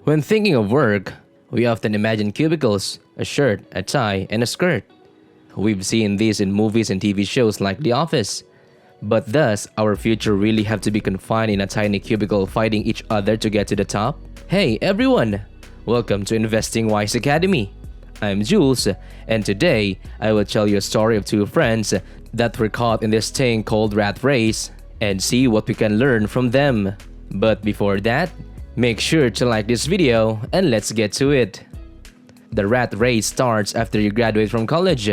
When thinking of work, we often imagine cubicles, a shirt, a tie, and a skirt. We've seen these in movies and TV shows like The Office. But does our future really have to be confined in a tiny cubicle fighting each other to get to the top? Hey everyone! Welcome to Investing Wise Academy. I'm Jules, and today I will tell you a story of two friends that were caught in this thing called rat race and see what we can learn from them. But before that, make sure to like this video and let's get to it. The rat race starts after you graduate from college.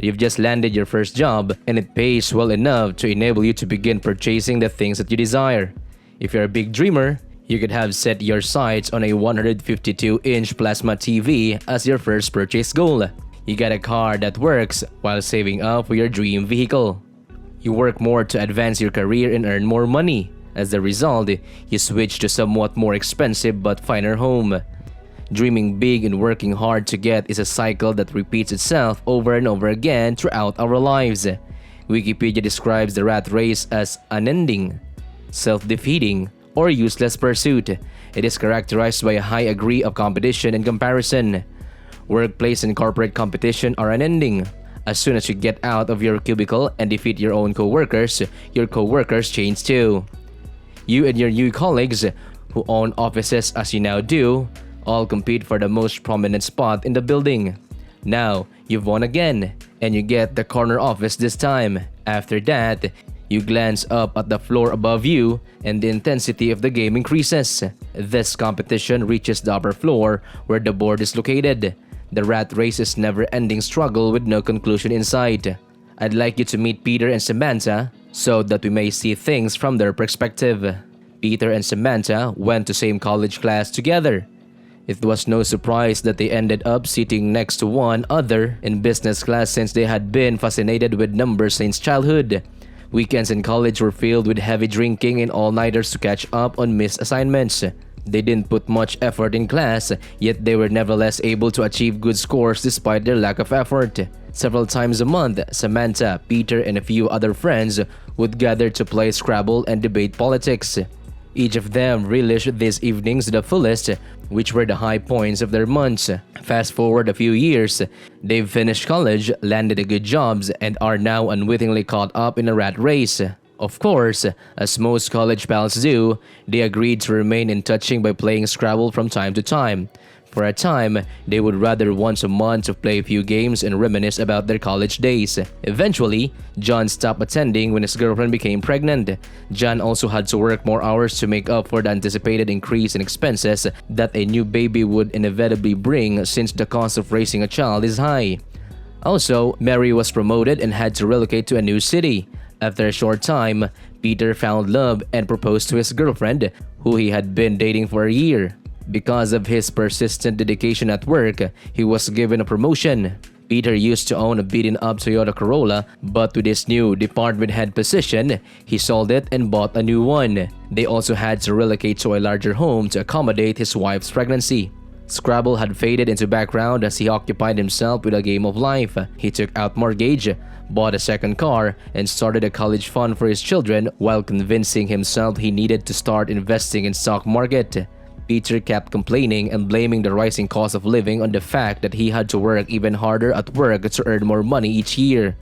You've just landed your first job and it pays well enough to enable you to begin purchasing the things that you desire. If you're a big dreamer, you could have set your sights on a 152-inch plasma TV as your first purchase goal. You get a car that works while saving up for your dream vehicle. You work more to advance your career and earn more money. As a result, you switch to somewhat more expensive but finer home. Dreaming big and working hard to get is a cycle that repeats itself over and over again throughout our lives. Wikipedia describes the rat race as unending, self-defeating, or useless pursuit. It is characterized by a high degree of competition and comparison. Workplace and corporate competition are unending. As soon as you get out of your cubicle and defeat your own co-workers, your co-workers change too. You and your new colleagues, who own offices as you now do, all compete for the most prominent spot in the building. Now, you've won again, and you get the corner office this time. After that, you glance up at the floor above you, and the intensity of the game increases. This competition reaches the upper floor, where the board is located. The rat race is never-ending struggle with no conclusion in sight. I'd like you to meet Peter and Samantha, so that we may see things from their perspective. Peter and Samantha went to same college class together. It was no surprise that they ended up sitting next to one another in business class since they had been fascinated with numbers since childhood. Weekends in college were filled with heavy drinking and all-nighters to catch up on missed assignments. They didn't put much effort in class, yet they were nevertheless able to achieve good scores despite their lack of effort. Several times a month, Samantha, Peter, and a few other friends would gather to play Scrabble and debate politics. Each of them relished these evenings to the fullest, which were the high points of their months. Fast forward a few years, they've finished college, landed good jobs, and are now unwittingly caught up in a rat race. Of course, as most college pals do, they agreed to remain in touching by playing Scrabble from time to time. For a time, they would rather once a month to play a few games and reminisce about their college days. Eventually, John stopped attending when his girlfriend became pregnant. John also had to work more hours to make up for the anticipated increase in expenses that a new baby would inevitably bring since the cost of raising a child is high. Also, Mary was promoted and had to relocate to a new city. After a short time, Peter found love and proposed to his girlfriend, who he had been dating for a year. Because of his persistent dedication at work, he was given a promotion. Peter used to own a beaten-up Toyota Corolla, but with his new department head position, he sold it and bought a new one. They also had to relocate to a larger home to accommodate his wife's pregnancy. Scrabble had faded into background as he occupied himself with a game of life. He took out mortgage, bought a second car, and started a college fund for his children while convincing himself he needed to start investing in stock market. Peter kept complaining and blaming the rising cost of living on the fact that he had to work even harder at work to earn more money each year.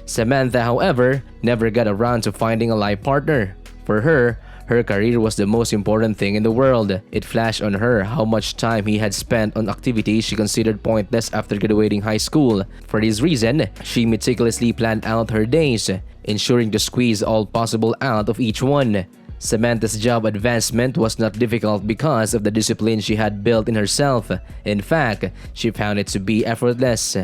Samantha, however, never got around to finding a life partner. For her career was the most important thing in the world. It flashed on her how much time he had spent on activities she considered pointless after graduating high school. For this reason, she meticulously planned out her days, ensuring to squeeze all possible out of each one. Samantha's job advancement was not difficult because of the discipline she had built in herself. In fact, she found it to be effortless.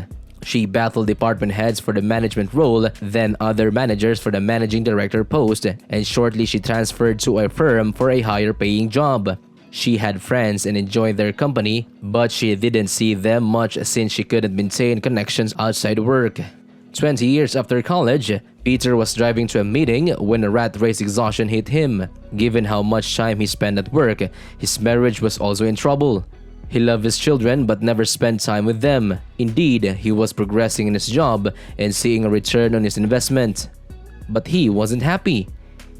She battled department heads for the management role, then other managers for the managing director post, and shortly she transferred to a firm for a higher paying job. She had friends and enjoyed their company, but she didn't see them much since she couldn't maintain connections outside work. 20 years after college, Peter was driving to a meeting when a rat race exhaustion hit him. Given how much time he spent at work, his marriage was also in trouble. He loved his children but never spent time with them. Indeed, he was progressing in his job and seeing a return on his investment. But he wasn't happy.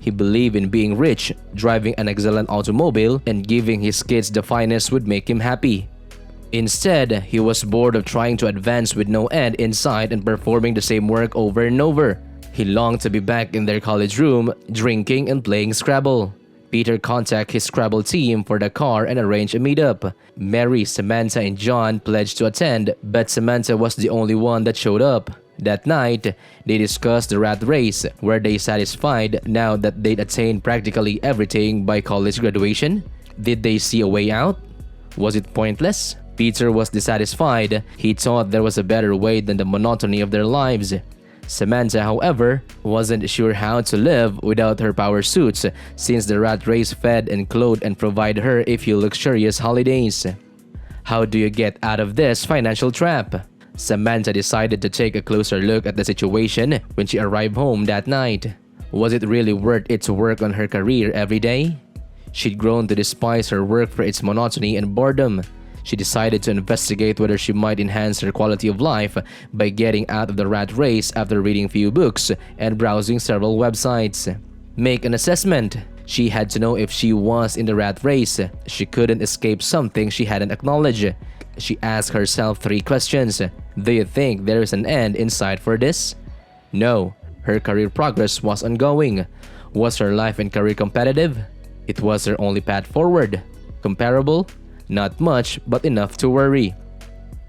He believed in being rich, driving an excellent automobile, and giving his kids the finest would make him happy. Instead, he was bored of trying to advance with no end in sight and performing the same work over and over. He longed to be back in their college room, drinking and playing Scrabble. Peter contacted his Scrabble team for the car and arranged a meetup. Mary, Samantha, and John pledged to attend, but Samantha was the only one that showed up. That night, they discussed the rat race. Were they satisfied now that they'd attained practically everything by college graduation? Did they see a way out? Was it pointless? Peter was dissatisfied. He thought there was a better way than the monotony of their lives. Samantha, however, wasn't sure how to live without her power suits, since the rat race fed and clothed and provided her a few luxurious holidays. How do you get out of this financial trap? Samantha decided to take a closer look at the situation when she arrived home that night. Was it really worth it to work on her career every day? She'd grown to despise her work for its monotony and boredom. She decided to investigate whether she might enhance her quality of life by getting out of the rat race after reading few books and browsing several websites. Make an assessment. She had to know if she was in the rat race. She couldn't escape something she hadn't acknowledged. She asked herself 3 questions. Do you think there is an end in sight for this? No. Her career progress was ongoing. Was her life and career competitive? It was her only path forward. Comparable? Not much, but enough to worry.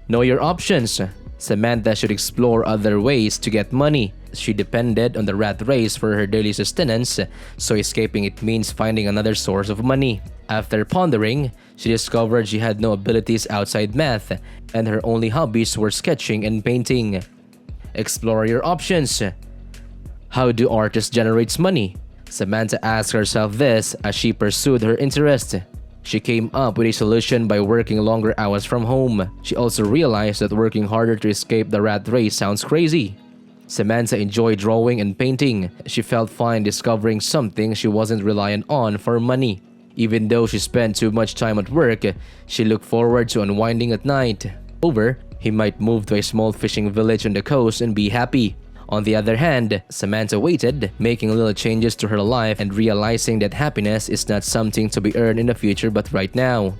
Know your options. Samantha should explore other ways to get money. She depended on the rat race for her daily sustenance, so escaping it means finding another source of money. After pondering, she discovered she had no abilities outside math, and her only hobbies were sketching and painting. Explore your options. How do artists generate money? Samantha asked herself this as she pursued her interest. She came up with a solution by working longer hours from home. She also realized that working harder to escape the rat race sounds crazy. Samantha enjoyed drawing and painting. She felt fine discovering something she wasn't reliant on for money. Even though she spent too much time at work, she looked forward to unwinding at night. He might move to a small fishing village on the coast and be happy. On the other hand, Samantha waited, making little changes to her life and realizing that happiness is not something to be earned in the future but right now.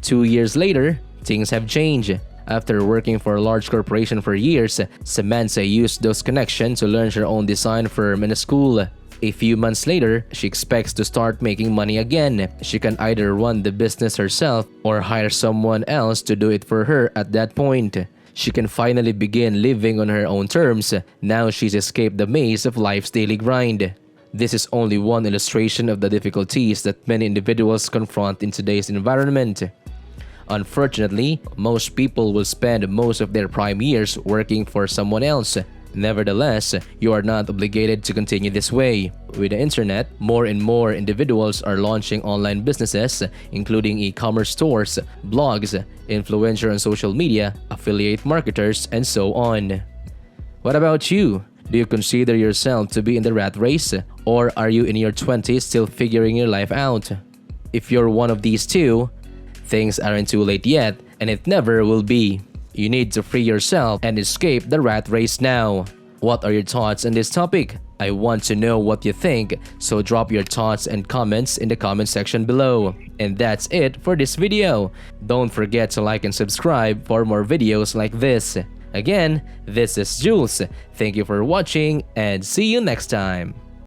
2 years later, things have changed. After working for a large corporation for years, Samantha used those connections to launch her own design firm and a school. A few months later, she expects to start making money again. She can either run the business herself or hire someone else to do it for her at that point. She can finally begin living on her own terms. Now she's escaped the maze of life's daily grind. This is only one illustration of the difficulties that many individuals confront in today's environment. Unfortunately, most people will spend most of their prime years working for someone else. Nevertheless, you are not obligated to continue this way. With the internet, more and more individuals are launching online businesses, including e-commerce stores, blogs, influencer on social media, affiliate marketers, and so on. What about you? Do you consider yourself to be in the rat race? Or are you in your 20s still figuring your life out? If you're one of these two, things aren't too late yet, and it never will be. You need to free yourself and escape the rat race now. What are your thoughts on this topic? I want to know what you think, so drop your thoughts and comments in the comment section below. And that's it for this video. Don't forget to like and subscribe for more videos like this. Again, this is Jules. Thank you for watching and see you next time.